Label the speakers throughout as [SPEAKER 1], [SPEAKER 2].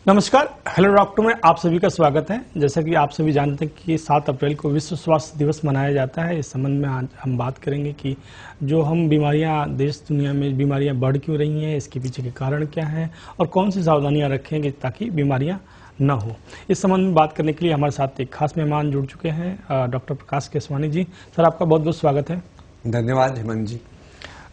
[SPEAKER 1] नमस्कार, hello doctor में आप सभी का स्वागत है। जैसा कि आप सभी जानते हैं कि 7 अप्रैल को विश्व स्वास्थ्य दिवस मनाया जाता है। इस संबंध में आज हम बात करेंगे कि जो हम बीमारियां देश दुनिया में बीमारियां बढ़ क्यों रही हैं, इसके पीछे के कारण क्या है और कौन सी सावधानियां रखेंगे ताकि बीमारियां न हो। इस संबंध में बात करने के लिए हमारे साथ एक खास मेहमान जुड़ चुके हैं, डॉक्टर प्रकाश केसवानी जी। सर, आपका बहुत बहुत स्वागत है।
[SPEAKER 2] धन्यवाद हेमंत जी।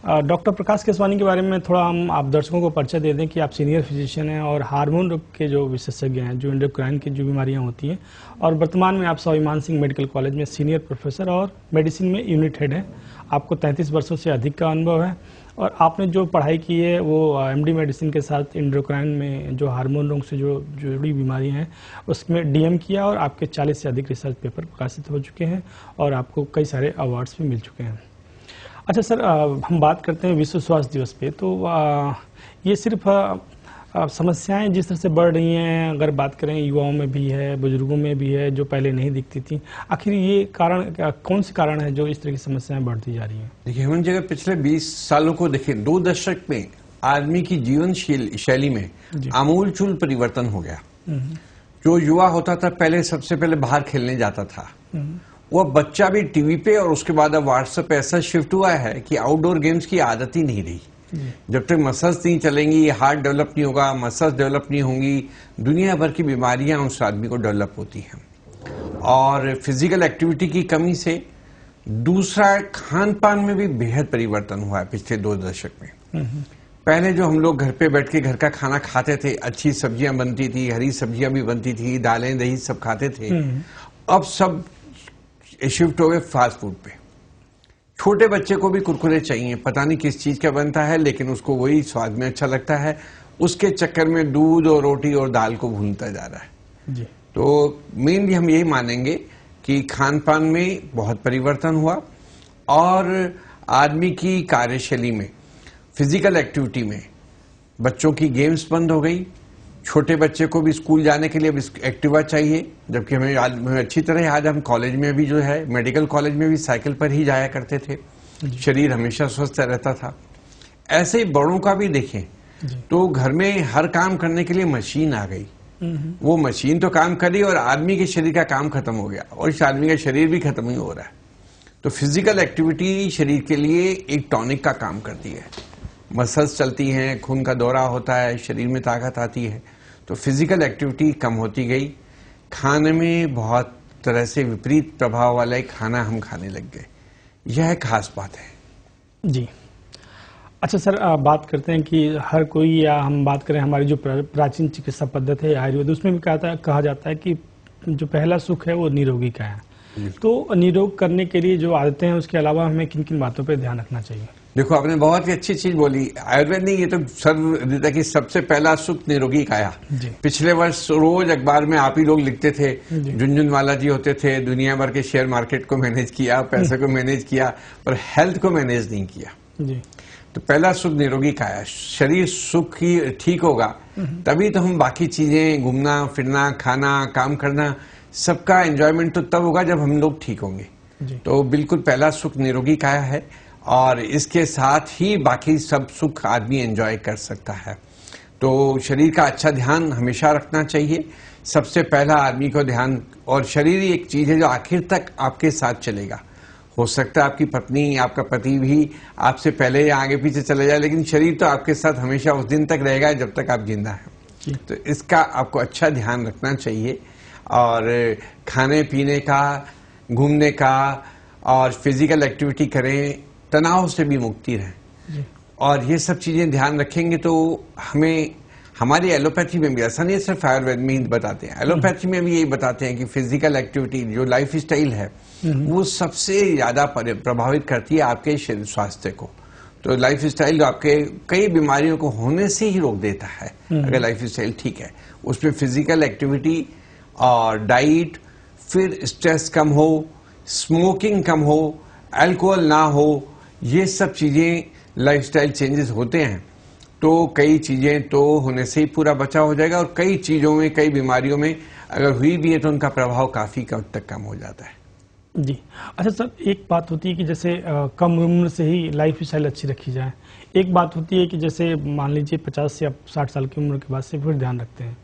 [SPEAKER 1] डॉक्टर प्रकाश केसवानी के बारे में थोड़ा हम आप दर्शकों को परिचय दे दें कि आप सीनियर फिजिशियन हैं और हार्मोन रोग के जो विशेषज्ञ हैं, जो एंडोक्राइन की जो बीमारियां होती हैं, और वर्तमान में आप स्वाभिमान सिंह मेडिकल कॉलेज में सीनियर प्रोफेसर और मेडिसिन में यूनिट हेड हैं। आपको 33 वर्षों से अधिक का अनुभव है और आपने जो पढ़ाई की है वो एमडी मेडिसिन के साथ एंडोक्राइन में जो हार्मोन रोग से जो जुड़ी बीमारियां हैं उसमें डीएम किया और आपके 40 से अधिक रिसर्च पेपर प्रकाशित हो चुके हैं और आपको कई सारे अवार्ड्स भी मिल चुके हैं। अच्छा सर, हम बात करते हैं विश्व स्वास्थ्य दिवस पे, तो ये सिर्फ समस्याएं जिस तरह से बढ़ रही हैं, अगर बात करें युवाओं में भी है, बुजुर्गों में भी है, जो पहले नहीं दिखती थी, आखिर ये कारण कौन से कारण है जो इस तरह की समस्याएं बढ़ती जा रही हैं?
[SPEAKER 2] देखिए हेमंत जी, अगर पिछले 20 सालों को देखें, 2 दशक में आदमी की जीवन शैली में आमूलचूल परिवर्तन हो गया। जो युवा होता था पहले सबसे पहले बाहर खेलने जाता था, वो बच्चा भी टीवी पे और उसके बाद अब व्हाट्सएप पे ऐसा शिफ्ट हुआ है कि आउटडोर गेम्स की आदत ही नहीं रही। जब तक मसल्स नहीं चलेंगी, हार्ट डेवलप नहीं होगा, मसल्स डेवलप नहीं होंगी, दुनिया भर की बीमारियां उस आदमी को डेवलप होती हैं। और फिजिकल एक्टिविटी की कमी से दूसरा, खान पान में भी बेहद परिवर्तन हुआ है पिछले 2 दशक में। पहले जो हम लोग घर पे बैठ के घर का खाना खाते थे, अच्छी सब्जियां बनती थी, हरी सब्जियां भी बनती थी, दालें दही सब खाते थे, अब सब शिफ्ट हो गए फास्ट फूड पे। छोटे बच्चे को भी कुरकुरे चाहिए, पता नहीं किस चीज का बनता है, लेकिन उसको वही स्वाद में अच्छा लगता है। उसके चक्कर में दूध और रोटी और दाल को भूनता जा रहा है जी। तो मेनली हम यही मानेंगे कि खान पान में बहुत परिवर्तन हुआ और आदमी की कार्यशैली में, फिजिकल एक्टिविटी में, बच्चों की गेम्स बंद हो गई। छोटे बच्चे को भी स्कूल जाने के लिए एक्टिवा चाहिए, जबकि हमें अच्छी तरह याद है, हम कॉलेज में भी जो है, मेडिकल कॉलेज में भी साइकिल पर ही जाया करते थे, शरीर हमेशा स्वस्थ रहता था। ऐसे ही बड़ों का भी देखें तो घर में हर काम करने के लिए मशीन आ गई। वो मशीन तो काम करी और आदमी के शरीर का काम खत्म हो गया और इस आदमी का शरीर भी खत्म ही हो रहा है। तो फिजिकल एक्टिविटी शरीर के लिए एक टॉनिक का काम करती है। मसल्स चलती हैं, खून का दौरा होता है, शरीर में ताकत आती है। तो फिजिकल एक्टिविटी कम होती गई। खाने में बहुत तरह से विपरीत प्रभाव वाला खाना हम खाने लग गए। यह खास बात है
[SPEAKER 1] जी। अच्छा सर, बात करते हैं कि हर कोई, या हम बात करें हमारी जो प्राचीन चिकित्सा पद्धति है आयुर्वेद, उसमें भी कहा जाता है कि जो पहला सुख है वो निरोगी का है। तो निरोग करने के लिए जो आदतें हैं उसके अलावा हमें किन किन बातों पर ध्यान रखना चाहिए?
[SPEAKER 2] देखो, आपने बहुत ही अच्छी चीज बोली। आयुर्वेद ने ये तो सर्वविदित कि सबसे पहला सुख निरोगी काया। पिछले वर्ष रोज अखबार में आप ही लोग लिखते थे, झुनझुनवाला जी होते थे, दुनिया भर के शेयर मार्केट को मैनेज किया, पैसे को मैनेज किया, पर हेल्थ को मैनेज नहीं किया जी। तो पहला सुख निरोगी काया। शरीर सुख ही ठीक होगा तभी तो हम बाकी चीजें, घूमना फिरना, खाना, काम करना, सबका एंजॉयमेंट तो तब होगा जब हम लोग ठीक होंगे। तो बिल्कुल पहला सुख निरोगी काया है और इसके साथ ही बाकी सब सुख आदमी एंजॉय कर सकता है। तो शरीर का अच्छा ध्यान हमेशा रखना चाहिए। सबसे पहला आदमी को ध्यान, और शरीर ही एक चीज है जो आखिर तक आपके साथ चलेगा। हो सकता है आपकी पत्नी, आपका पति भी आपसे पहले या आगे पीछे चले जाए, लेकिन शरीर तो आपके साथ हमेशा उस दिन तक रहेगा जब तक आप जिंदा हैं। तो इसका आपको अच्छा ध्यान रखना चाहिए। और खाने पीने का, घूमने का और फिजिकल एक्टिविटी करें, तनाव से भी मुक्ति रहे, और ये सब चीजें ध्यान रखेंगे तो हमें, हमारी एलोपैथी में भी, ऐसा नहीं सिर्फ आयुर्वेद में ही बताते हैं, एलोपैथी में भी यही बताते हैं कि फिजिकल एक्टिविटी, जो लाइफ स्टाइल है, वो सबसे ज्यादा प्रभावित करती है आपके शरीर स्वास्थ्य को। तो लाइफ स्टाइल आपके कई बीमारियों को होने से ही रोक देता है अगर लाइफ स्टाइल ठीक है। उसमें फिजिकल एक्टिविटी और डाइट, फिर स्ट्रेस कम हो, स्मोकिंग कम हो, अल्कोहल ना हो, ये सब चीजें लाइफस्टाइल चेंजेस होते हैं तो कई चीजें तो होने से ही पूरा बचाव हो जाएगा, और कई चीजों में, कई बीमारियों में अगर हुई भी है तो उनका प्रभाव काफी कम तक कम हो जाता है
[SPEAKER 1] जी। अच्छा सर, एक बात होती है कि जैसे कम उम्र से ही लाइफ स्टाइल अच्छी रखी जाए, एक बात होती है कि जैसे मान लीजिए 50 या 60 साल की उम्र के बाद से फिर ध्यान रखते हैं,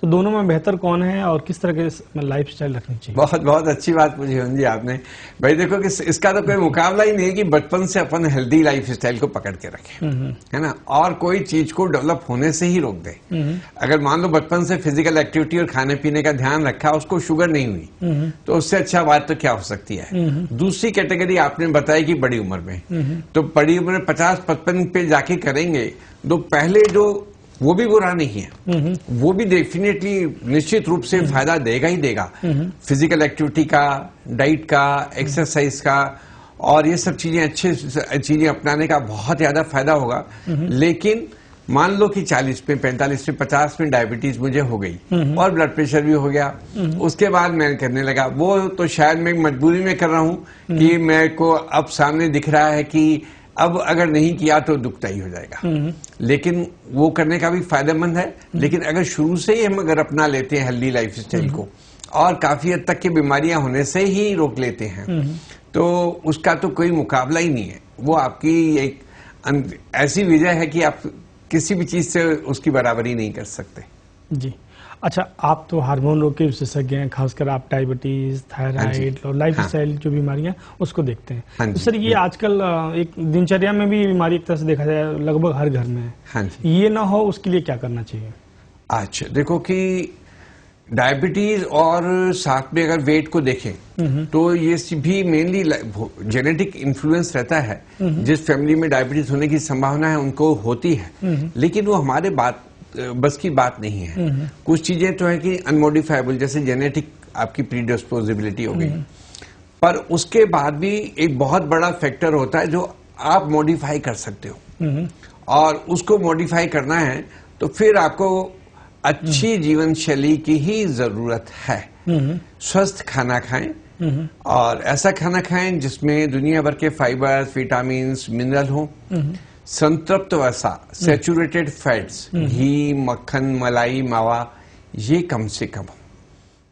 [SPEAKER 1] तो दोनों में बेहतर कौन है और किस तरह के लाइफ स्टाइल रखनी चाहिए?
[SPEAKER 2] बहुत बहुत अच्छी बात पूछी हेमंत जी आपने। भाई देखो कि इसका तो कोई मुकाबला ही नहीं है कि बचपन से अपन हेल्दी लाइफ स्टाइल को पकड़ के रखें, है ना, और कोई चीज को डेवलप होने से ही रोक दे। अगर मान लो बचपन से फिजिकल एक्टिविटी और खाने पीने का ध्यान रखा, उसको शुगर नहीं हुई, तो उससे अच्छा बात तो क्या हो सकती है। दूसरी कैटेगरी आपने बताई कि बड़ी उम्र में, तो बड़ी उम्र में 50-55 पे जाके करेंगे तो पहले जो वो भी बुरा नहीं है, वो भी डेफिनेटली निश्चित रूप से फायदा देगा ही देगा। फिजिकल एक्टिविटी का, डाइट का, एक्सरसाइज का और ये सब चीजें अच्छी चीजें अपनाने का बहुत ज्यादा फायदा होगा। लेकिन मान लो कि 40 में, 45 में, 50 में डायबिटीज मुझे हो गई और ब्लड प्रेशर भी हो गया, उसके बाद मैं करने लगा, वो तो शायद मैं मजबूरी में कर रहा हूं कि मेरे को अब सामने दिख रहा है कि अब अगर नहीं किया तो दुखता ही हो जाएगा। लेकिन वो करने का भी फायदेमंद है। लेकिन अगर शुरू से ही हम अगर अपना लेते हैं हेल्दी लाइफ स्टाइल को और काफी हद तक की बीमारियां होने से ही रोक लेते हैं, तो उसका तो कोई मुकाबला ही नहीं है। वो आपकी एक ऐसी विजय है कि आप किसी भी चीज से उसकी बराबरी नहीं कर सकते।
[SPEAKER 1] जी, अच्छा, आप तो हार्मोन रोग के विशेषज्ञ हैं, खासकर आप डायबिटीज, थायराइड और लाइफ स्टाइल जो बीमारियां उसको उसको देखते हैं। तो सर ये आजकल एक दिनचर्या में भी बीमारी एक तरह से देखा जाए लगभग हर घर में है।
[SPEAKER 2] हाँ जी।
[SPEAKER 1] ये ना हो उसके लिए क्या करना चाहिए?
[SPEAKER 2] अच्छा, देखो कि डायबिटीज और साथ में अगर वेट को देखें तो ये भी मेनली जेनेटिक इन्फ्लुएंस रहता है। जिस फैमिली में डायबिटीज होने की संभावना है उनको होती है, लेकिन वो हमारे बस की बात नहीं है। कुछ चीजें तो है कि अनमोडिफाइबल, जैसे जेनेटिक आपकी प्रीडिस्पोजिबिलिटी हो गई, पर उसके बाद भी एक बहुत बड़ा फैक्टर होता है जो आप मॉडिफाई कर सकते हो, और उसको मॉडिफाई करना है तो फिर आपको अच्छी जीवन शैली की ही जरूरत है। स्वस्थ खाना खाएं और ऐसा खाना खाएं जिसमें दुनिया भर के फाइबर्स, विटामिन, मिनरल हो, संतृप्त वसा, सैचुरेटेड फैट्स, घी, मक्खन, मलाई, मावा, ये कम से कम हो।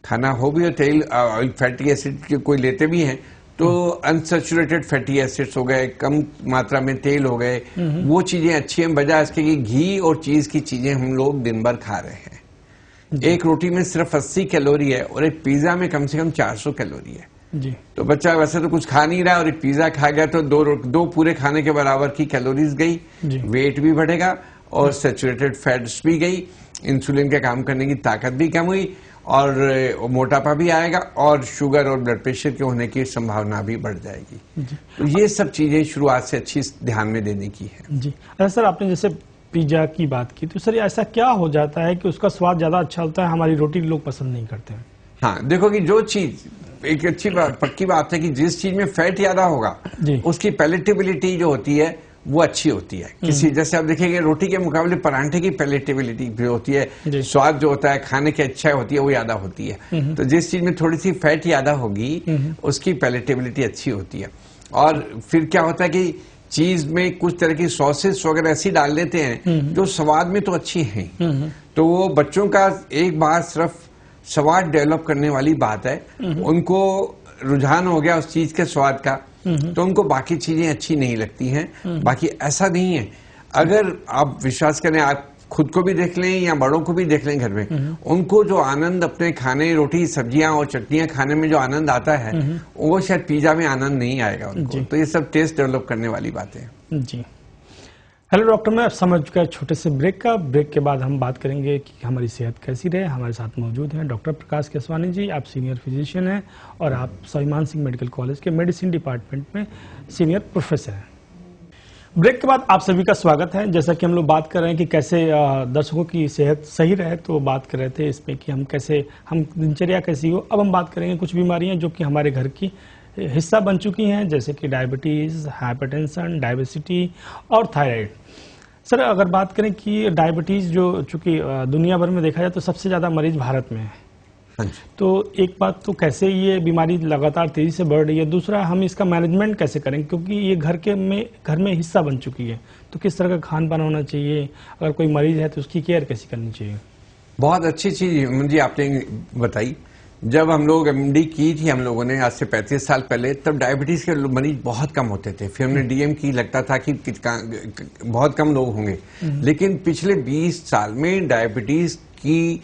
[SPEAKER 2] खाना हो भी, और तेल, ऑयल, फैटी एसिड कोई लेते भी हैं तो अनसैचुरेटेड फैटी एसिड्स हो गए, कम मात्रा में तेल हो गए, वो चीजें अच्छी हैं, बजाय इसके कि घी और चीज की चीजें हम लोग दिन भर खा रहे हैं। एक रोटी में सिर्फ 80 कैलोरी है और एक पिज्जा में कम से कम 400 कैलोरी है।
[SPEAKER 1] जी।
[SPEAKER 2] तो बच्चा वैसे तो कुछ खा नहीं रहा और एक पिज्जा खा गया तो दो पूरे खाने के बराबर की कैलोरीज गई, वेट भी बढ़ेगा और सैचुरेटेड फैट्स भी गई, इंसुलिन के काम करने की ताकत भी कम हुई और मोटापा भी आएगा और शुगर और ब्लड प्रेशर के होने की संभावना भी बढ़ जाएगी। तो ये सब चीजें शुरुआत से अच्छी ध्यान में देने की है।
[SPEAKER 1] जी। अच्छा सर, आपने जैसे पिज्जा की बात की, तो सर ऐसा क्या हो जाता है कि उसका स्वाद ज्यादा अच्छा होता है, हमारी रोटी लोग पसंद नहीं करते हैं?
[SPEAKER 2] हाँ, देखो कि जो चीज, एक अच्छी बात, पक्की बात है कि जिस चीज में फैट ज्यादा होगा उसकी पैलेटेबिलिटी जो होती है वो अच्छी होती है। किसी, जैसे आप देखेंगे रोटी के मुकाबले परांठे की पैलेटेबिलिटी जो होती है, स्वाद जो होता है, खाने की अच्छा होती है, वो ज्यादा होती है। तो जिस चीज में थोड़ी सी फैट ज्यादा होगी उसकी पैलेटेबिलिटी अच्छी होती है। और फिर क्या होता है कि चीज में कुछ तरह की सॉसेस वगैरह ऐसी डाल देते हैं जो स्वाद में तो अच्छी हैं, तो वो बच्चों का एक बार सिर्फ स्वाद डेवलप करने वाली बात है, उनको रुझान हो गया उस चीज के स्वाद का, तो उनको बाकी चीजें अच्छी नहीं लगती हैं। बाकी ऐसा नहीं है। अगर आप विश्वास करें, आप खुद को भी देख लें या बड़ों को भी देख लें घर में, उनको जो आनंद अपने खाने, रोटी, सब्जियां और चटनियां खाने में जो आनंद आता है वो शायद पिज्जा में आनंद नहीं आएगा उनको। तो ये सब टेस्ट डेवलप करने वाली बातें हैं।
[SPEAKER 1] जी। हेलो डॉक्टर, मैं समझ चुका छोटे से ब्रेक का। ब्रेक के बाद हम बात करेंगे कि हमारी सेहत कैसी रहे। हमारे साथ मौजूद हैं डॉक्टर प्रकाश केसवानी जी। आप सीनियर फिजिशियन हैं और आप स्वाभिमान सिंह मेडिकल कॉलेज के मेडिसिन डिपार्टमेंट में सीनियर प्रोफेसर हैं। ब्रेक के बाद आप सभी का स्वागत है। जैसा कि हम लोग बात कर रहे हैं कि कैसे दर्शकों की सेहत सही रहे, तो बात कर रहे थे इसमें कि हम दिनचर्या कैसी हो। अब हम बात करेंगे कुछ बीमारियां जो कि हमारे घर की हिस्सा बन चुकी हैं, जैसे कि डायबिटीज, हाइपरटेंशन, डायबिसिटी और थायराइड। सर, अगर बात करें कि डायबिटीज जो चूंकि दुनिया भर में देखा जाए तो सबसे ज्यादा मरीज भारत में है, तो एक बात तो कैसे ये बीमारी लगातार तेजी से बढ़ रही है, दूसरा हम इसका मैनेजमेंट कैसे करें, क्योंकि ये घर में हिस्सा बन चुकी है। तो किस तरह का खान पान होना चाहिए, अगर कोई मरीज है तो उसकी केयर कैसी करनी चाहिए?
[SPEAKER 2] बहुत अच्छी चीज मुझे आपने बताई। जब हम लोग एमडी की थी हम लोगों ने आज से 35 साल पहले, तब डायबिटीज के मरीज बहुत कम होते थे। फिर हमने डीएम की, लगता था कि बहुत कम लोग होंगे, लेकिन पिछले 20 साल में डायबिटीज की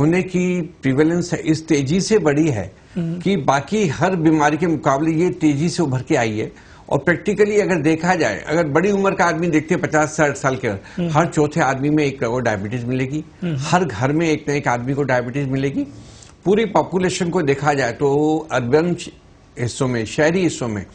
[SPEAKER 2] होने की प्रिवेलेंस है इस तेजी से बढ़ी है कि बाकी हर बीमारी के मुकाबले ये तेजी से उभर के आई है। और प्रैक्टिकली अगर देखा जाए, अगर बड़ी उम्र का आदमी देखते हैं 50-60 साल के, हर चौथे आदमी में एक को डायबिटीज मिलेगी, हर घर में एक न एक आदमी को डायबिटीज मिलेगी। पूरी पॉपुलेशन को देखा जाए तो अर्बन हिस्सों में, शहरी हिस्सों में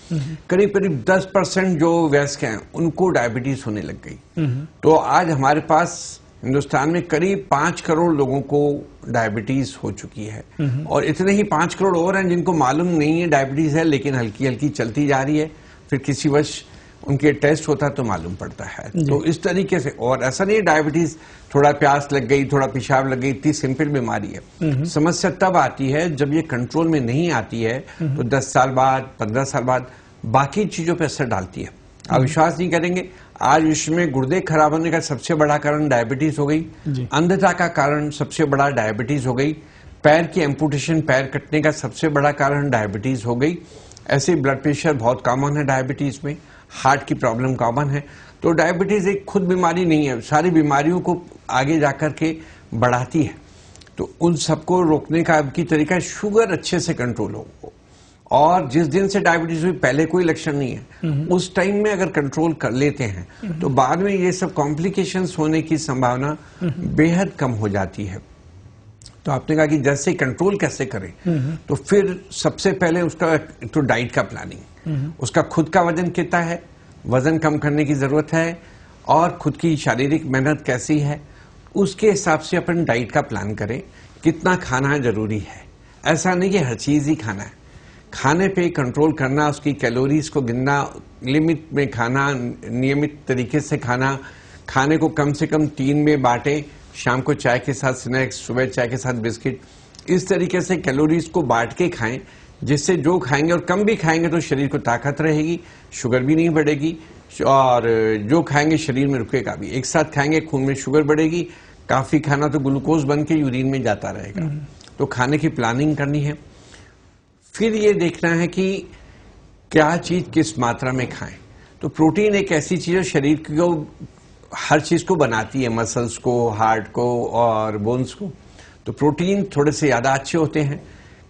[SPEAKER 2] करीब करीब 10% जो वयस्क हैं उनको डायबिटीज होने लग गई। तो आज हमारे पास हिंदुस्तान में करीब 5 करोड़ लोगों को डायबिटीज हो चुकी है। और इतने ही 5 करोड़ और हैं जिनको मालूम नहीं है डायबिटीज है, लेकिन हल्की हल्की चलती जा रही है, फिर किसी वर्ष उनके टेस्ट होता तो मालूम पड़ता है। तो इस तरीके से, और ऐसा नहीं है डायबिटीज थोड़ा प्यास लग गई, थोड़ा पेशाब लग गई, इतनी सिंपल बीमारी है। समस्या तब आती है जब ये कंट्रोल में नहीं आती है, तो 10 साल बाद, 15 साल बाद बाकी चीजों पर असर डालती है। आप विश्वास नहीं करेंगे, आज विश्व में गुर्दे खराब होने का सबसे बड़ा कारण डायबिटीज हो गई, अंधता का कारण सबसे बड़ा डायबिटीज हो गई, पैर की एम्पुटेशन, पैर कटने का सबसे बड़ा कारण डायबिटीज हो गई। ऐसे ब्लड प्रेशर बहुत कॉमन है डायबिटीज में, हार्ट की प्रॉब्लम कॉमन है। तो डायबिटीज एक खुद बीमारी नहीं है, सारी बीमारियों को आगे जाकर के बढ़ाती है। तो उन सबको रोकने का अब की तरीका है शुगर अच्छे से कंट्रोल हो। और जिस दिन से डायबिटीज हुई पहले कोई लक्षण नहीं है, उस टाइम में अगर कंट्रोल कर लेते हैं तो बाद में ये सब कॉम्प्लिकेशंस होने की संभावना बेहद कम हो जाती है। तो आपने कहा कि जैसे कंट्रोल कैसे करें, तो फिर सबसे पहले उसका तो डाइट का प्लानिंग, उसका खुद का वजन कितना है, वजन कम करने की जरूरत है, और खुद की शारीरिक मेहनत कैसी है, उसके हिसाब से अपन डाइट का प्लान करें। कितना खाना जरूरी है, ऐसा नहीं कि हर चीज ही खाना है, खाने पे कंट्रोल करना, उसकी कैलोरीज को गिनना, लिमिट में खाना, नियमित तरीके से खाना, खाने को कम से कम 3 में बांटे, शाम को चाय के साथ स्नैक्स, सुबह चाय के साथ बिस्किट, इस तरीके से कैलोरीज को बांट के खाएं, जिससे जो खाएंगे और कम भी खाएंगे तो शरीर को ताकत रहेगी, शुगर भी नहीं बढ़ेगी, और जो खाएंगे शरीर में रुकेगा भी। एक साथ खाएंगे खून में शुगर बढ़ेगी, काफी खाना तो ग्लूकोज बन के यूरिन में जाता रहेगा। तो खाने की प्लानिंग करनी है। फिर ये देखना है कि क्या चीज किस मात्रा में खाएं। तो प्रोटीन एक ऐसी चीज है शरीर को हर चीज को बनाती है, मसल्स को, हार्ट को और बोन्स को। तो प्रोटीन थोड़े से ज्यादा अच्छे होते हैं।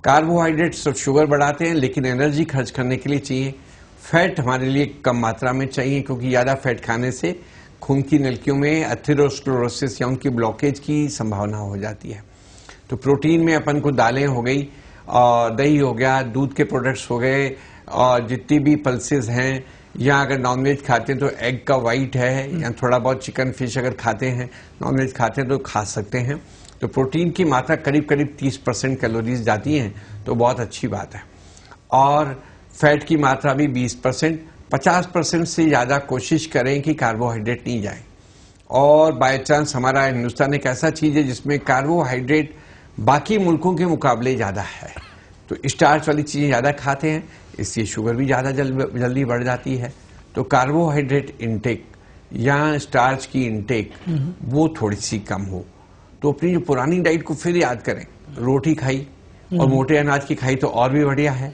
[SPEAKER 2] कार्बोहाइड्रेट्स और शुगर बढ़ाते हैं, लेकिन एनर्जी खर्च करने के लिए चाहिए। फैट हमारे लिए कम मात्रा में चाहिए, क्योंकि ज्यादा फैट खाने से खून की नलिकाओं में एथेरोस्क्लेरोसिस या उनकी ब्लॉकेज की संभावना हो जाती है। तो प्रोटीन में अपन को दालें हो गई, और दही हो गया, दूध के प्रोडक्ट्स हो गए, और जितनी भी पल्सेस हैं, या अगर नॉनवेज खाते हैं तो एग का वाइट है, या थोड़ा बहुत चिकन फिश अगर खाते हैं, नॉनवेज खाते हैं तो खा सकते हैं। तो प्रोटीन की मात्रा करीब करीब 30% कैलोरीज जाती हैं, तो बहुत अच्छी बात है। और फैट की मात्रा भी 20%, 50% से ज्यादा कोशिश करें कि कार्बोहाइड्रेट नहीं जाए। और बाय चांस हमारा हिंदुस्तान एक ऐसा चीज है जिसमें कार्बोहाइड्रेट बाकी मुल्कों के मुकाबले ज्यादा है, तो स्टार्च वाली चीजें ज्यादा खाते हैं, इससे शुगर भी ज्यादा जल्दी बढ़ जाती है। तो कार्बोहाइड्रेट इनटेक या स्टार्च की इनटेक वो थोड़ी सी कम हो। तो अपनी जो पुरानी डाइट को फिर याद करें, रोटी खाई और मोटे अनाज की खाई तो और भी बढ़िया है,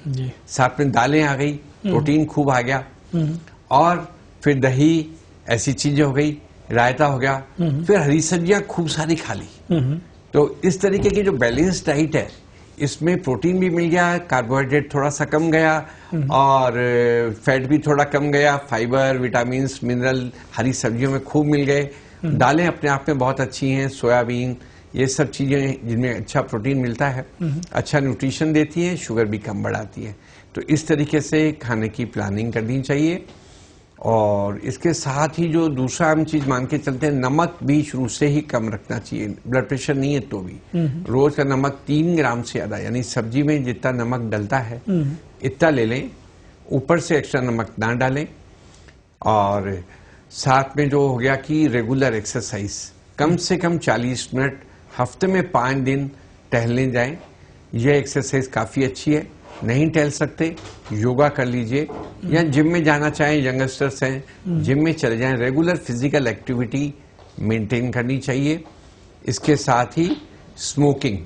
[SPEAKER 2] साथ में दालें आ गई, प्रोटीन खूब आ गया, और फिर दही, ऐसी चीजें हो गई, रायता हो गया, फिर हरी सब्जियां खूब सारी खा ली। तो इस तरीके की जो बैलेंस डाइट है, इसमें प्रोटीन भी मिल गया, कार्बोहाइड्रेट थोड़ा सा कम गया, और फैट भी थोड़ा कम गया, फाइबर, विटामिन, मिनरल हरी सब्जियों में खूब मिल गए। दालें अपने आप में बहुत अच्छी हैं, सोयाबीन, ये सब चीजें जिनमें अच्छा प्रोटीन मिलता है, अच्छा न्यूट्रिशन देती है, शुगर भी कम बढ़ाती है। तो इस तरीके से खाने की प्लानिंग करनी चाहिए। और इसके साथ ही जो दूसरा हम चीज मान के चलते हैं, नमक भी शुरू से ही कम रखना चाहिए। ब्लड प्रेशर नहीं है तो भी रोज का नमक 3 ग्राम से ज्यादा, यानी सब्जी में जितना नमक डलता है इतना ले लें, ऊपर से एक्स्ट्रा नमक ना डालें। और साथ में जो हो गया कि रेगुलर एक्सरसाइज, कम से कम 40 मिनट हफ्ते में 5 दिन टहलने जाएं। यह एक्सरसाइज काफी अच्छी है। नहीं टहल सकते, योगा कर लीजिए, या जिम में जाना चाहें, यंगस्टर्स हैं जिम में चले जाएं। रेगुलर फिजिकल एक्टिविटी मेंटेन करनी चाहिए। इसके साथ ही स्मोकिंग,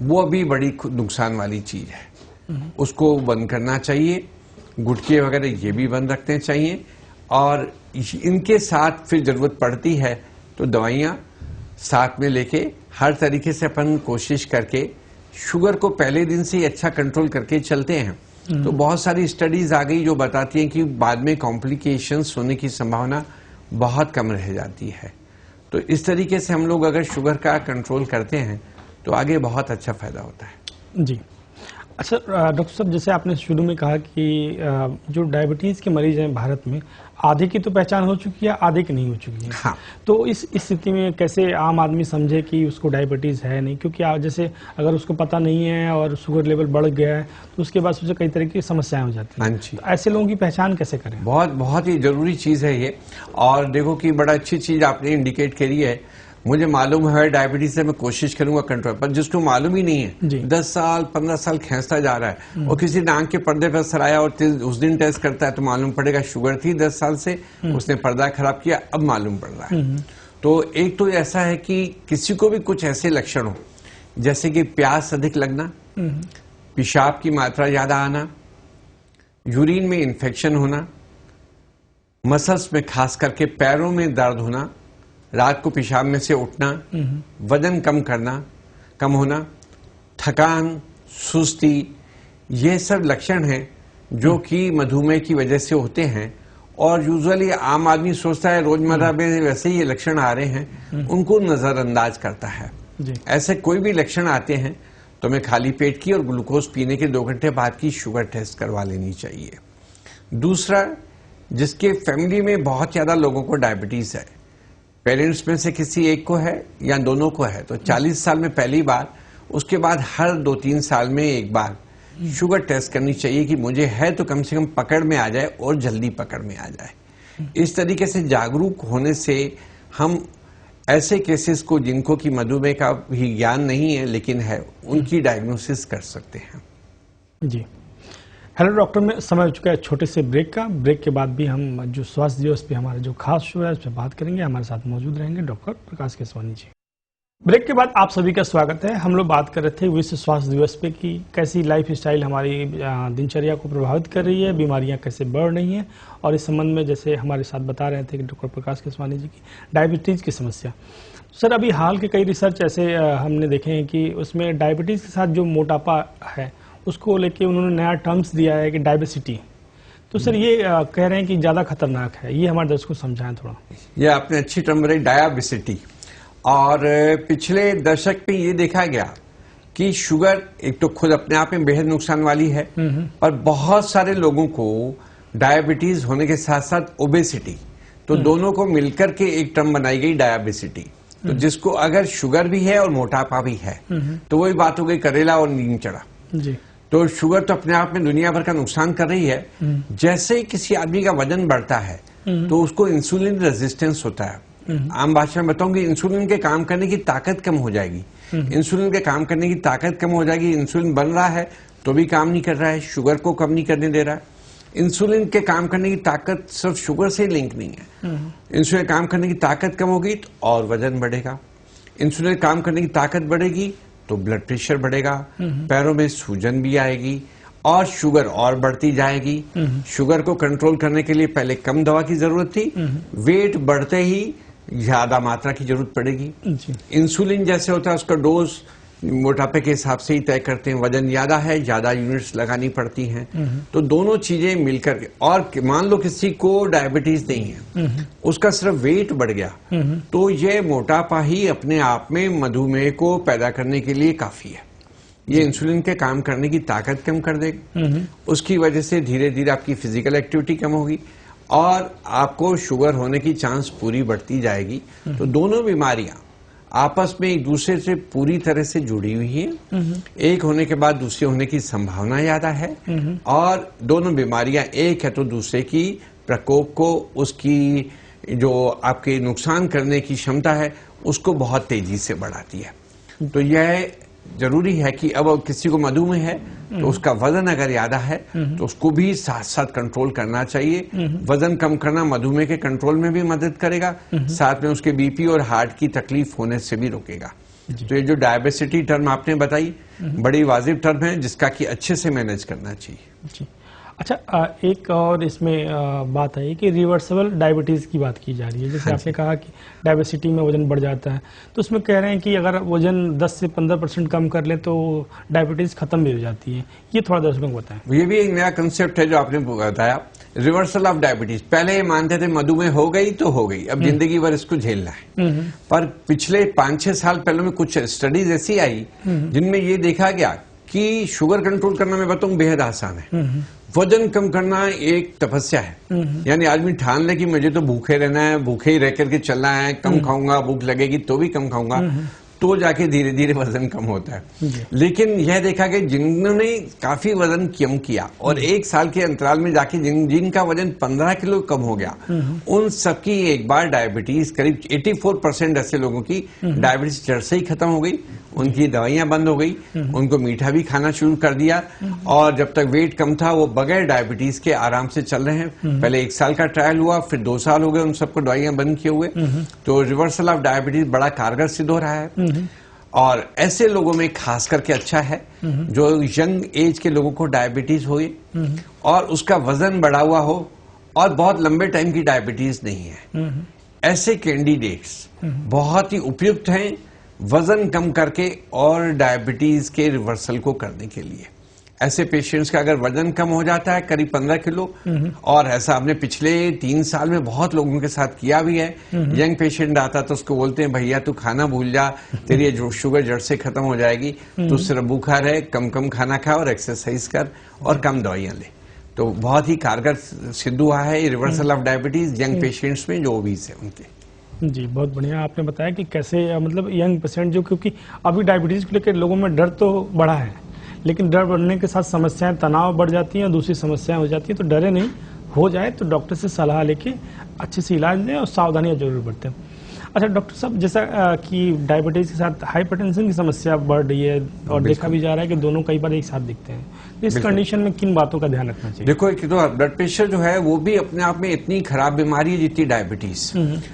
[SPEAKER 2] वो अभी बड़ी नुकसान वाली चीज है, उसको बंद करना चाहिए। गुटखे वगैरह ये भी बंद रखने चाहिए। और इनके साथ फिर जरूरत पड़ती है तो दवाइयां साथ में लेके हर तरीके से अपन कोशिश करके शुगर को पहले दिन से ही अच्छा कंट्रोल करके चलते हैं तो बहुत सारी स्टडीज आ गई जो बताती हैं कि बाद में कॉम्प्लिकेशंस होने की संभावना बहुत कम रह जाती है। तो इस तरीके से हम लोग अगर शुगर का कंट्रोल करते हैं तो आगे बहुत अच्छा फायदा होता है।
[SPEAKER 1] जी अच्छा डॉक्टर साहब, जैसे आपने शुरू में कहा कि जो डायबिटीज़ के मरीज हैं भारत में, आधे की तो पहचान हो चुकी है, आधे की नहीं हो चुकी है।
[SPEAKER 2] हाँ।
[SPEAKER 1] तो इस स्थिति में कैसे आम आदमी समझे कि उसको डायबिटीज़ है नहीं, क्योंकि जैसे अगर उसको पता नहीं है और शुगर लेवल बढ़ गया है तो उसके बाद उससे कई तरह की समस्याएं हो जाती हैं। तो ऐसे लोगों की पहचान कैसे करें?
[SPEAKER 2] बहुत ही जरूरी चीज़ है ये। और देखो कि बड़ा अच्छी चीज़ आपने इंडिकेट करी है। मुझे मालूम है डायबिटीज से मैं कोशिश करूंगा कंट्रोल, पर जिसको मालूम ही नहीं है 10 साल 15 साल खींचता जा रहा है और किसी आंख के पर्दे पर असर आया और उस दिन टेस्ट करता है तो मालूम पड़ेगा शुगर थी 10 साल से, उसने पर्दा खराब किया, अब मालूम पड़ रहा है। तो एक तो ऐसा है कि किसी को भी कुछ ऐसे लक्षण हो जैसे कि प्यास अधिक लगना, पेशाब की मात्रा ज्यादा आना, यूरिन में इन्फेक्शन होना, मसल्स में खास करके पैरों में दर्द होना, रात को पेशाब में से उठना, वजन कम होना, थकान, सुस्ती, ये सब लक्षण हैं जो कि मधुमेह की वजह से होते हैं। और यूजुअली आम आदमी सोचता है रोजमर्रा में वैसे ही ये लक्षण आ रहे हैं, उनको नजरअंदाज करता है। ऐसे कोई भी लक्षण आते हैं तो हमें खाली पेट की और ग्लूकोज पीने के 2 घंटे बाद की शुगर टेस्ट करवा लेनी चाहिए। दूसरा, जिसके फैमिली में बहुत ज्यादा लोगों को डायबिटीज है, पेरेंट्स में से किसी एक को है या दोनों को है, तो 40 साल में पहली बार, उसके बाद हर 2-3 साल में एक बार शुगर टेस्ट करनी चाहिए कि मुझे है तो कम से कम पकड़ में आ जाए और जल्दी पकड़ में आ जाए। इस तरीके से जागरूक होने से हम ऐसे केसेस को जिनको कि मधुमेह का भी ज्ञान नहीं है लेकिन है, उनकी डायग्नोसिस कर सकते हैं।
[SPEAKER 1] जी हेलो डॉक्टर, में समय हो चुका है छोटे से ब्रेक का। ब्रेक के बाद भी हम जो स्वास्थ्य दिवस पे हमारा जो खास शो है उस पर बात करेंगे। हमारे साथ मौजूद रहेंगे डॉक्टर प्रकाश केसवानी जी। ब्रेक के बाद आप सभी का स्वागत है। हम लोग बात कर रहे थे विश्व स्वास्थ्य दिवस पे कि कैसी लाइफ स्टाइल हमारी दिनचर्या को प्रभावित कर रही है, बीमारियां कैसे बढ़ रही हैं, और इस संबंध में जैसे हमारे साथ बता रहे थे कि डॉक्टर प्रकाश केसवानी जी की डायबिटीज़ की समस्या। सर, अभी हाल के कई रिसर्च ऐसे हमने देखे हैं कि उसमें डायबिटीज़ के साथ जो मोटापा है उसको लेके उन्होंने नया टर्म्स दिया है कि डायबिसिटी। तो सर ये कह रहे हैं कि ज्यादा खतरनाक है, ये हमारे दर्शकों को समझाएं थोड़ा।
[SPEAKER 2] ये आपने अच्छी टर्म बताई, डायबिसिटी। और पिछले दशक में ये देखा गया कि शुगर एक तो खुद अपने आप में बेहद नुकसान वाली है, और बहुत सारे लोगों को डायबिटीज होने के साथ साथ ओबेसिटी, तो दोनों को मिलकर के एक टर्म बनाई गई डायबिसिटी। तो जिसको अगर शुगर भी है और मोटापा भी है तो वही बात हो गई करेला और नीम चढ़ा जी। तो शुगर तो अपने आप में दुनिया भर का नुकसान कर रही है। जैसे ही किसी आदमी का वजन बढ़ता है तो उसको इंसुलिन रेजिस्टेंस होता है। आम भाषा में बताऊंगी, इंसुलिन के काम करने की ताकत कम हो जाएगी। इंसुलिन के काम करने की ताकत कम हो जाएगी। इंसुलिन बन रहा है तो भी काम नहीं कर रहा है, शुगर को कम नहीं करने दे रहा है। इंसुलिन के काम करने की ताकत सिर्फ शुगर से लिंक नहीं है। इंसुलिन काम करने की ताकत कम होगी तो और वजन बढ़ेगा। इंसुलिन काम करने की ताकत बढ़ेगी तो ब्लड प्रेशर बढ़ेगा, पैरों में सूजन भी आएगी और शुगर और बढ़ती जाएगी। शुगर को कंट्रोल करने के लिए पहले कम दवा की जरूरत थी, वेट बढ़ते ही ज्यादा मात्रा की जरूरत पड़ेगी। इंसुलिन जैसे होता है उसका डोज मोटापे के हिसाब से ही तय करते हैं, वजन ज्यादा है ज्यादा यूनिट्स लगानी पड़ती हैं। तो दोनों चीजें मिलकर के, और मान लो किसी को डायबिटीज नहीं है, उसका सिर्फ वेट बढ़ गया तो ये मोटापा ही अपने आप में मधुमेह को पैदा करने के लिए काफी है। ये इंसुलिन के काम करने की ताकत कम कर देगा, उसकी वजह से धीरे धीरे आपकी फिजिकल एक्टिविटी कम होगी और आपको शुगर होने की चांस पूरी बढ़ती जाएगी। तो दोनों बीमारियां आपस में एक दूसरे से पूरी तरह से जुड़ी हुई है। एक होने के बाद दूसरे होने की संभावना ज्यादा है, और दोनों बीमारियां एक है तो दूसरे की प्रकोप को, उसकी जो आपके नुकसान करने की क्षमता है उसको बहुत तेजी से बढ़ाती है। तो यह जरूरी है कि अब किसी को मधुमेह है तो उसका वजन अगर ज्यादा है तो उसको भी साथ साथ कंट्रोल करना चाहिए। वजन कम करना मधुमेह के कंट्रोल में भी मदद करेगा, साथ में उसके बीपी और हार्ट की तकलीफ होने से भी रोकेगा। तो ये जो डायबिसिटी टर्म आपने बताई बड़ी वाजिब टर्म है जिसका कि अच्छे से मैनेज करना चाहिए।
[SPEAKER 1] अच्छा, एक और इसमें बात है कि रिवर्सिबल डायबिटीज़ की बात की जा रही है। जैसे आपने कहा कि डायबिसिटी में वजन बढ़ जाता है, तो उसमें कह रहे हैं कि अगर वजन 10 से 15% कम कर ले तो डायबिटीज़ खत्म भी हो जाती है। ये थोड़ा दर्शकों को बताएं।
[SPEAKER 2] ये भी एक नया कंसेप्ट है जो आपने बताया, रिवर्सल ऑफ डायबिटीज। पहले ये मानते थे मधुमेह हो गई तो हो गई, अब जिंदगी भर इसको झेलना है। पर पिछले 5-6 साल पहले में कुछ स्टडीज ऐसी आई जिनमें ये देखा गया कि शुगर कंट्रोल करना, मैं बताऊं, बेहद आसान है। वजन कम करना एक तपस्या है। यानी आदमी ठान ले कि मुझे तो भूखे रहना है, भूखे ही रह करके चलना है, कम खाऊंगा, भूख लगेगी तो भी कम खाऊंगा, तो जाके धीरे धीरे वजन कम होता है। लेकिन यह देखा कि जिन्होंने काफी वजन कम किया और 1 साल के अंतराल में जाके जिनका वजन 15 किलो कम हो गया, उन सबकी एक बार डायबिटीज, करीब 84% ऐसे लोगों की डायबिटीज जड़ से ही खत्म हो गई। उनकी दवाइयां बंद हो गई, उनको मीठा भी खाना शुरू कर दिया, और जब तक वेट कम था वो बगैर डायबिटीज के आराम से चल रहे हैं। पहले 1 साल का ट्रायल हुआ, फिर 2 साल हो गए उन सबको दवाइयां बंद किए हुए। तो रिवर्सल ऑफ डायबिटीज बड़ा कारगर सिद्ध हो रहा है। और ऐसे लोगों में खास करके अच्छा है जो यंग एज के लोगों को डायबिटीज हुई और उसका वजन बढ़ा हुआ हो और बहुत लंबे टाइम की डायबिटीज नहीं है। ऐसे कैंडिडेट्स बहुत ही उपयुक्त हैं वजन कम करके और डायबिटीज के रिवर्सल को करने के लिए। ऐसे पेशेंट्स का अगर वजन कम हो जाता है करीब 15 किलो, और ऐसा हमने पिछले 3 साल में बहुत लोगों के साथ किया भी है। यंग पेशेंट आता तो उसको बोलते हैं भैया तू खाना भूल जा, तेरी शुगर जड़ से खत्म हो जाएगी, तू सिर्फ भूखा रहे, कम कम खाना खा और एक्सरसाइज कर और कम दवाइयां ले। तो बहुत ही कारगर सिद्ध हुआ है reversal of diabetes young patients में जो ओबीस है उनके।
[SPEAKER 1] जी, बहुत बढ़िया आपने बताया कि कैसे मतलब यंग पेशेंट जो, क्योंकि अभी डायबिटीज को लेकर लोगों में डर तो बढ़ा है, लेकिन डर बढ़ने के साथ समस्याएं, तनाव बढ़ जाती हैं और दूसरी समस्याएं हो जाती हैं। तो डरे नहीं, हो जाए तो डॉक्टर से सलाह लेके अच्छे से इलाज लें और सावधानियां जरूर बरतें। अच्छा डॉक्टर साहब, जैसा कि डायबिटीज के साथ हाइपरटेंशन की समस्या बढ़ रही है और देखा भी जा रहा है कि दोनों कई बार एक साथ दिखते हैं, तो इस कंडीशन में किन बातों का ध्यान रखना चाहिए?
[SPEAKER 2] देखो, एक तो ब्लड प्रेशर जो है वो भी अपने आप में इतनी खराब बीमारी है जितनी डायबिटीज।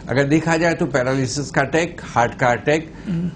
[SPEAKER 2] अगर देखा जाए तो पैरालिसिस का अटैक, हार्ट का अटैक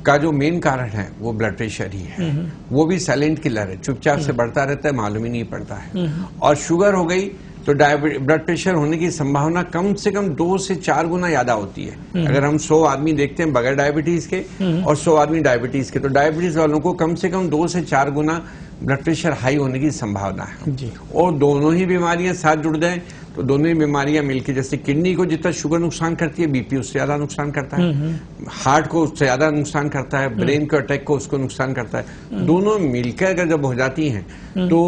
[SPEAKER 2] का जो मेन कारण है वो ब्लड प्रेशर ही है। वो भी साइलेंट किलर है, चुपचाप से बढ़ता रहता है, मालूम ही नहीं पड़ता है। और शुगर हो गई तो ब्लड प्रेशर होने की संभावना कम से कम 2 से 4 गुना ज्यादा होती है। अगर हम 100 आदमी देखते हैं बगैर डायबिटीज के और 100 आदमी डायबिटीज के, तो डायबिटीज वालों को कम से कम 2 से 4 गुना ब्लड प्रेशर हाई होने की संभावना है जी। और दोनों ही बीमारियां साथ जुड़ जाएं तो दोनों ही बीमारियां मिलकर, जैसे किडनी को जितना शुगर नुकसान करती है, बीपी उससे ज्यादा नुकसान करता है, हार्ट को उससे ज्यादा नुकसान करता है, ब्रेन के अटैक को उसको नुकसान करता है। दोनों मिलकर अगर जब हो जाती हैं तो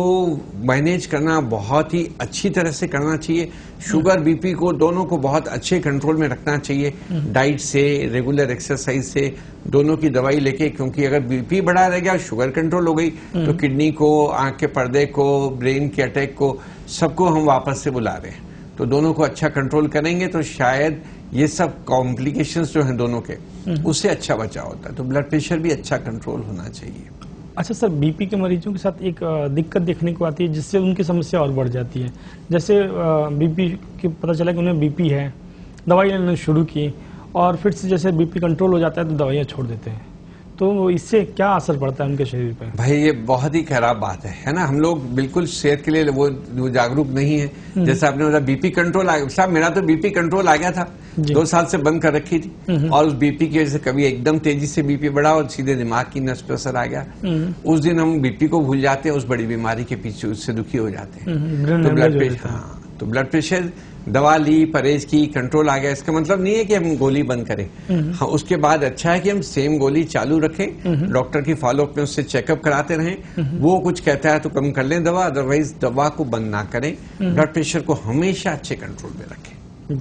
[SPEAKER 2] मैनेज करना बहुत ही अच्छी तरह से करना चाहिए। शुगर बीपी को दोनों को बहुत अच्छे कंट्रोल में रखना चाहिए, डाइट से, रेगुलर एक्सरसाइज से, दोनों की दवाई लेके। क्योंकि अगर बीपी बढ़ा रह गया, शुगर कंट्रोल हो गई, तो किडनी को, आंख के पर्दे को, ब्रेन के अटैक को, सबको हम वापस से बुला रहे हैं। तो दोनों को अच्छा कंट्रोल करेंगे तो शायद ये सब कॉम्प्लिकेशंस जो हैं दोनों के, उससे अच्छा बचाव होता है। तो ब्लड प्रेशर भी अच्छा कंट्रोल होना चाहिए।
[SPEAKER 1] अच्छा सर, बीपी के मरीजों के साथ एक दिक्कत देखने को आती है जिससे उनकी समस्या और बढ़ जाती है। जैसे बीपी की पता चला कि उन्हें बीपी है, दवाई लेना शुरू की और फिर से जैसे बीपी कंट्रोल हो जाता है तो दवाइयाँ छोड़ देते हैं, तो इससे क्या असर पड़ता है उनके शरीर पर?
[SPEAKER 2] भाई ये बहुत ही खराब बात है ना। हम लोग बिल्कुल सेहत के लिए वो जागरूक नहीं है। जैसा आपने बोला बीपी कंट्रोल आ गया, साहब मेरा तो बीपी कंट्रोल आ गया था, 2 साल से बंद कर रखी थी, और उस बीपी की वजह से कभी एकदम तेजी से बीपी बढ़ा और सीधे दिमाग की नस पे असर आ गया। उस दिन हम बीपी को भूल जाते हैं, उस बड़ी बीमारी के पीछे उससे दुखी हो जाते हैं। तो ब्लड प्रेशर दवा ली, परहेज की, कंट्रोल आ गया, इसका मतलब नहीं है कि हम गोली बंद करें। हाँ, उसके बाद अच्छा है कि हम सेम गोली चालू रखें, डॉक्टर की फॉलोअप में उससे चेकअप कराते रहें। वो कुछ कहता है तो कम कर लें दवा, अदरवाइज दवा को बंद ना करें। ब्लड प्रेशर को हमेशा अच्छे कंट्रोल में रखें।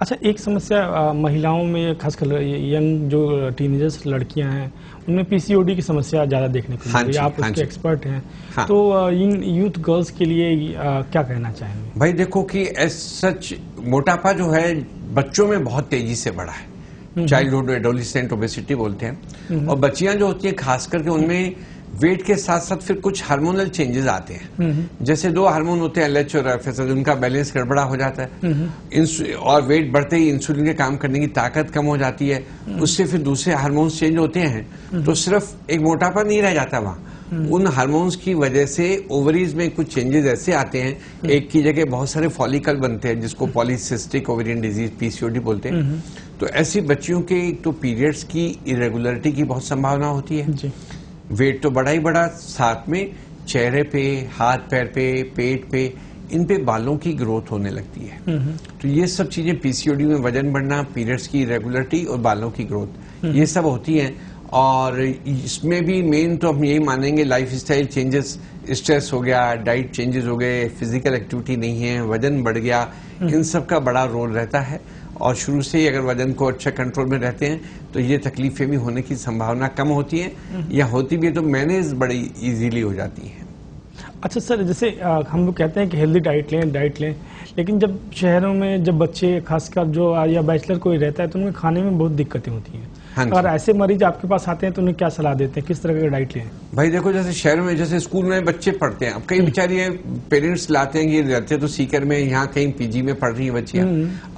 [SPEAKER 1] अच्छा, एक समस्या महिलाओं में, खासकर यंग जो टीनेजर्स लड़कियां हैं, उनमें पीसीओडी की समस्या ज्यादा देखने को मिल रही है। आप उसके एक्सपर्ट हैं, तो इन यूथ गर्ल्स के लिए क्या कहना चाहेंगे?
[SPEAKER 2] भाई देखो कि एज सच मोटापा जो है बच्चों में बहुत तेजी से बढ़ा है, चाइल्डहुड एडोलेसेंट ओबेसिटी बोलते हैं। और बच्चियां जो होती है खास करके उनमें वेट के साथ साथ फिर कुछ हार्मोनल चेंजेस आते हैं। जैसे 2 हार्मोन होते हैं, एलएच और एफएसएच, उनका बैलेंस गड़बड़ा हो जाता है। और वेट बढ़ते ही इंसुलिन के काम करने की ताकत कम हो जाती है, उससे फिर दूसरे हार्मोन्स चेंज होते हैं। तो सिर्फ एक मोटापा नहीं रह जाता वहां, उन हार्मोन्स की वजह से ओवरीज में कुछ चेंजेस ऐसे आते हैं, एक की जगह बहुत सारे फॉलिकल बनते हैं जिसको पॉलीसिस्टिक ओवेरियन डिजीज पीसीओडी बोलते हैं। तो ऐसी बच्चियों के तो पीरियड्स की इरेगुलरिटी की बहुत संभावना होती है जी। वेट तो बड़ा ही बड़ा, साथ में चेहरे पे, हाथ पैर पे, पेट पे, इन पे बालों की ग्रोथ होने लगती है। तो ये सब चीजें पीसीओडी में वजन बढ़ना, पीरियड्स की इरेगुलरिटी और बालों की ग्रोथ, ये सब होती हैं। और इसमें भी मेन तो हम यही मानेंगे लाइफ स्टाइल चेंजेस, स्ट्रेस हो गया, डाइट चेंजेस हो गए, फिजिकल एक्टिविटी नहीं है, वजन बढ़ गया, इन सब का बड़ा रोल रहता है। और शुरू से ही अगर वजन को अच्छा कंट्रोल में रहते हैं तो ये तकलीफें भी होने की संभावना कम होती है, या होती भी है तो मैनेज बड़ी इजीली हो जाती है।
[SPEAKER 1] अच्छा सर, जैसे हम लोग कहते हैं कि हेल्दी डाइट लें, लेकिन जब शहरों में जब बच्चे खासकर जो या बैचलर कोई रहता है तो उनके खाने में बहुत दिक्कतें होती हैं। हाँ, और ऐसे मरीज आपके पास आते हैं तो उन्हें क्या सलाह देते हैं, किस तरह का डाइट लें?
[SPEAKER 2] भाई देखो, जैसे शहरों में जैसे स्कूल में बच्चे पढ़ते हैं, अब कई बेचारी पेरेंट्स लाते हैं, ये रहते तो सीकर में, यहाँ कहीं पीजी में पढ़ रही है बच्चियां,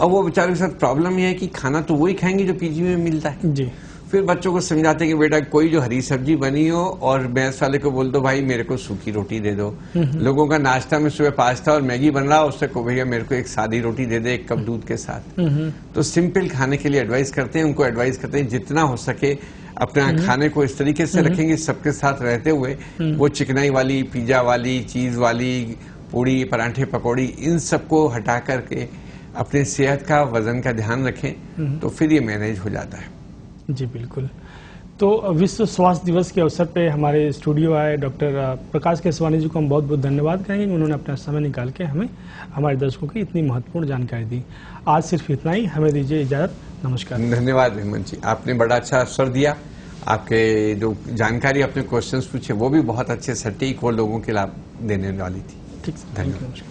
[SPEAKER 2] अब वो बेचारे के साथ प्रॉब्लम ये है कि खाना तो वही खाएंगे जो पीजी में मिलता है जी। फिर बच्चों को समझाते हैं कि बेटा कोई जो हरी सब्जी बनी हो, और मैथ्स वाले को बोल दो भाई मेरे को सूखी रोटी दे दो। लोगों का नाश्ता में सुबह पास्ता और मैगी बन रहा, उससे को भैया मेरे को एक सादी रोटी दे दे, एक कप दूध के साथ। तो सिंपल खाने के लिए एडवाइस करते हैं, उनको एडवाइस करते हैं जितना हो सके अपना खाने को इस तरीके से रखेंगे सबके साथ रहते हुए, वो चिकनाई वाली, पिज्जा वाली, चीज वाली, पूड़ी, परांठे, पकौड़ी, इन सबको हटा करके अपने सेहत का, वजन का ध्यान रखें तो फिर ये मैनेज हो जाता है
[SPEAKER 1] जी। बिल्कुल। तो विश्व स्वास्थ्य दिवस के अवसर पे हमारे स्टूडियो आए डॉक्टर प्रकाश केसवानी जी को हम बहुत बहुत धन्यवाद कहेंगे, उन्होंने अपना समय निकाल के हमें, हमारे दर्शकों की इतनी महत्वपूर्ण जानकारी दी। आज सिर्फ इतना ही, हमें दीजिए इजाजत, नमस्कार।
[SPEAKER 2] धन्यवाद हेमंत जी, आपने बड़ा अच्छा अवसर दिया, आपके जो जानकारी, अपने क्वेश्चंस पूछे वो भी बहुत अच्छे सटीक और लोगों के लाभ देने वाली थी।
[SPEAKER 1] ठीक, धन्यवाद।